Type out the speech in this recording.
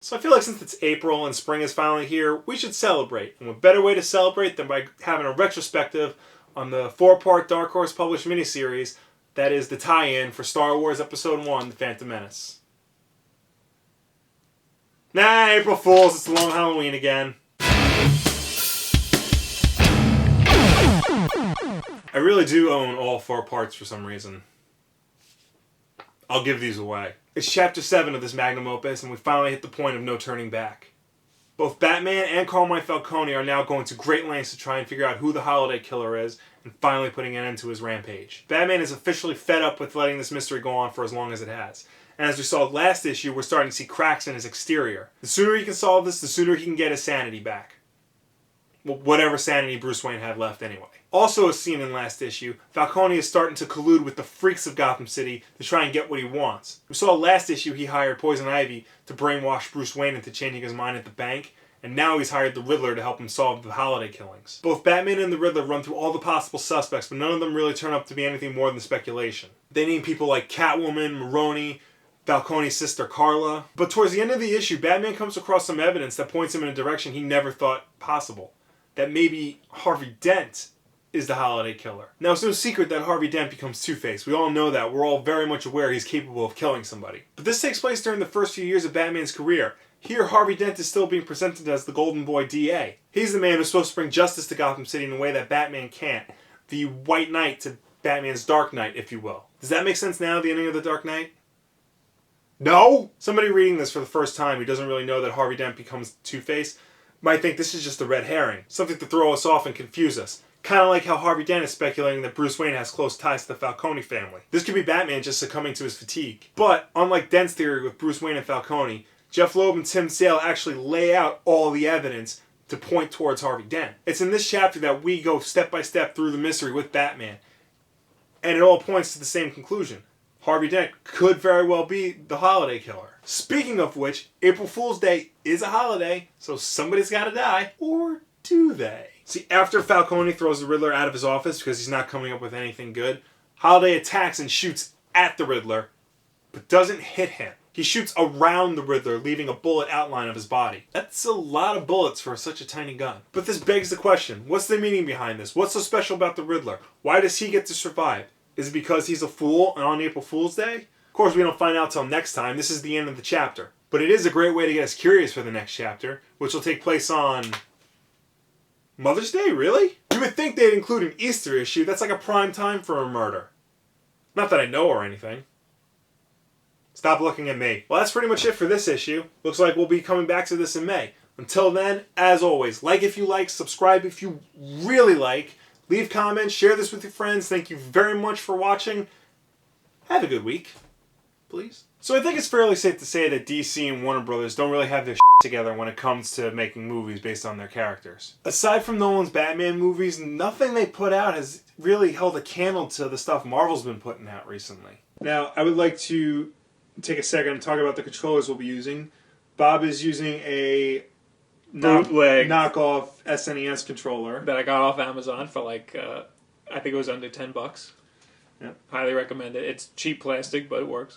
So I feel like since it's April and spring is finally here, we should celebrate. And what better way to celebrate than by having a retrospective on the 4-part Dark Horse published miniseries that is the tie-in for Star Wars Episode 1, The Phantom Menace. Nah, April Fools, it's the long Halloween again. I really do own all 4 parts for some reason. I'll give these away. It's Chapter 7 of this magnum opus, and we finally hit the point of no turning back. Both Batman and Carmine Falcone are now going to great lengths to try and figure out who the Holiday Killer is, and finally putting an end to his rampage. Batman is officially fed up with letting this mystery go on for as long as it has. And as we saw last issue, we're starting to see cracks in his exterior. The sooner he can solve this, the sooner he can get his sanity back. Well, whatever sanity Bruce Wayne had left anyway. Also as seen in last issue, Falcone is starting to collude with the freaks of Gotham City to try and get what he wants. We saw last issue he hired Poison Ivy to brainwash Bruce Wayne into changing his mind at the bank, and now he's hired the Riddler to help him solve the holiday killings. Both Batman and the Riddler run through all the possible suspects, but none of them really turn up to be anything more than speculation. They name people like Catwoman, Maroni, Falcone's sister Carla. But towards the end of the issue, Batman comes across some evidence that points him in a direction he never thought possible. That maybe Harvey Dent is the Holiday Killer. Now, it's no secret that Harvey Dent becomes Two-Face. We all know that. We're all very much aware he's capable of killing somebody. But this takes place during the first few years of Batman's career. Here, Harvey Dent is still being presented as the Golden Boy DA. He's the man who's supposed to bring justice to Gotham City in a way that Batman can't. The White Knight to Batman's Dark Knight, if you will. Does that make sense now, the ending of the Dark Knight? No? Somebody reading this for the first time who doesn't really know that Harvey Dent becomes Two-Face might think this is just a red herring. Something to throw us off and confuse us. Kind of like how Harvey Dent is speculating that Bruce Wayne has close ties to the Falcone family. This could be Batman just succumbing to his fatigue. But, unlike Dent's theory with Bruce Wayne and Falcone, Jeff Loeb and Tim Sale actually lay out all the evidence to point towards Harvey Dent. It's in this chapter that we go step by step through the mystery with Batman. And it all points to the same conclusion. Harvey Dent could very well be the Holiday Killer. Speaking of which, April Fool's Day is a holiday, so somebody's gotta die. Or do they? See, after Falcone throws the Riddler out of his office because he's not coming up with anything good, Holiday attacks and shoots at the Riddler, but doesn't hit him. He shoots around the Riddler, leaving a bullet outline of his body. That's a lot of bullets for such a tiny gun. But this begs the question, what's the meaning behind this? What's so special about the Riddler? Why does he get to survive? Is it because he's a fool on April Fool's Day? Of course, we don't find out till next time. This is the end of the chapter. But it is a great way to get us curious for the next chapter, which will take place on Mother's Day, really? You would think they'd include an Easter issue. That's like a prime time for a murder. Not that I know or anything. Stop looking at me. Well, that's pretty much it for this issue. Looks like we'll be coming back to this in May. Until then, as always, like if you like, subscribe if you really like, leave comments, share this with your friends. Thank you very much for watching. Have a good week, please. So I think it's fairly safe to say that DC and Warner Brothers don't really have their shit together when it comes to making movies based on their characters. Aside from Nolan's Batman movies, nothing they put out has really held a candle to the stuff Marvel's been putting out recently. Now, I would like to take a second and talk about the controllers we'll be using. Bob is using a bootleg knockoff SNES controller that I got off Amazon for like, I think it was under $10. Yep. Highly recommend it. It's cheap plastic, but it works.